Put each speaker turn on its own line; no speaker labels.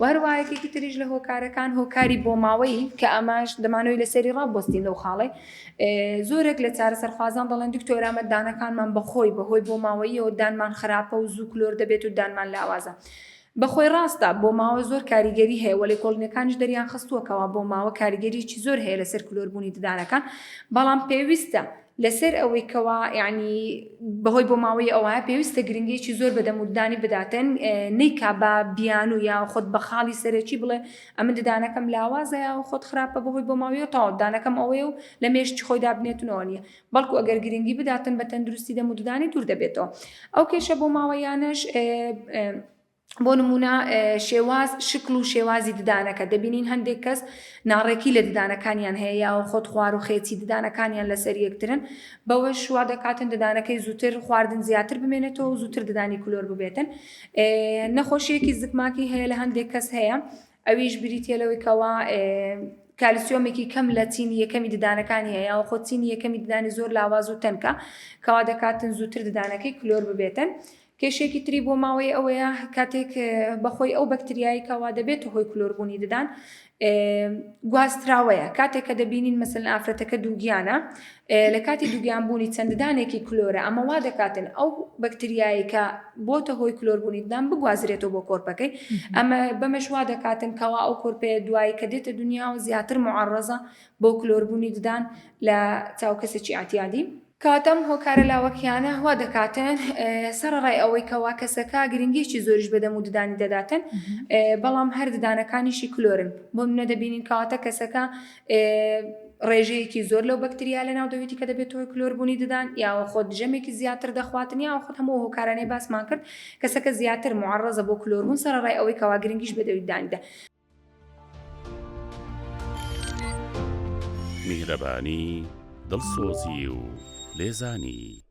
وهروایەکێکی تریش لە هۆکارەکان هۆکاری بۆ ماوەی کە ئەماش دەمانەوەی لەسەری ڕابوەستین لەو خاڵێ زۆرێک لە چارەسەرخوازان دەڵێن دکتۆر ئەمە دانەکانمان بەهۆی بۆ ماوەیەوە دانمان خراپە و زوو کلۆر دەبێت و دانمان لاوازە. بەخۆی ڕاستە بۆ ماوە زۆر کاریگەری هەیە وەلی کۆڵنیەکانیش دەریان خستووەکەوە بۆ ماوە کاریگەریی زۆر هەیە لەسەر کلۆربوونی ددانەکان بەڵام پێویستە لەسەر ئەوەی کەوا یعنی بەهۆی بۆ ماوەی ئەوە پێویستە گرنگێکی زۆر بە دەمودانی بداتن نیکا بە بیان و یا خۆت بە خاڵی سەرەکی بڵێ ئەمە ددانەکەم لاوازە یا خۆت خراپە بەهۆی بۆ ماوەیە تاوا ددانەکەم ئەوەیە و لە مێشتی خۆی دابنێتنەوە نیە بەڵکو ئەگەر گرنگی بداتن بە تەندروستی دەموددانی دوور دەبێتەوە ئەو کێشە بۆ ماوەیانش بۆ نمونە شێواز شکل و شێوازی ددانەکە دەبینین هەندێک کەس ناڕێکی لە ددانەکانیان هەیە یا خۆت خوار و خێتی ددانەکانیان لەسەر یەکترن بەوە شوا دەکاتن ددانەکەی زووتر خواردن زیاتر بمێنێتەوە و زووتر ددانی کلۆر ببێتن نەخۆشیەکی زگماکی هەیە لە هەندێک کەس هەیە ئەویش بریتە لەوەی کەوا کالیسیۆمێکی کەم لە چینی یەکەمی ددانەکانی هەیە و خۆ چینی یەکەمی ددانی زۆر لاواز و تەنکە کەوا دەکاتن زووتر ددانەکەی کلۆر ببێتن کێشێکی تری بۆ ماوەی ئەوەیە کاتێک بەخۆی ئەو بەکتریایی کەوا دەبێت هۆی کلۆربوونی ددان گواستراوەیە کاتێک کە دەبینین مەسەڵەن ئافرەتەکە دووگیانە لە کاتی دووگیانبوونی چەنددانێکی کلۆرە ئەمە وا دەکاتن ئەو بەکتریایی کە بۆتە هۆی کلۆربوونی ددان بگوازرێتەوە بۆ کۆرپەکەی ئەمە بەمەش وا دەکاتن کەوا ئەو کۆرپەیە دوایی کە دێتە دنیا و زیاتر معەڕەزە بۆ کلۆربوونی ددان لە چاو کەسێکی ئاعتیادی کاتەم هۆکارە لاوەکیانە وا دەکاتن سەرڕای ئەوەی کەوا کەسەکە گرنگێکی زۆریش بەدەم و ددانی دەداتن بەڵام هەر ددانەکانیشی کلۆرن بۆ منە دەبینین کەواتە کەسەکە ڕێژەیەکی زۆر لەو بەکتریا لە ناو دەوێتی کە دەبێت هۆی کلۆربوونی ددان یاوە خۆت ژەمێکی زیاتر دەخواتن یا خۆت هەموو هۆکارانەی باسمان کرد کەسەکە زیاتر معەڕەزە بۆ کلۆربوون سەرڕای ئەوەی کەوا گرنگیش بەدەوی ددانیدا
میهرەبانی دڵسۆزی و لێزانی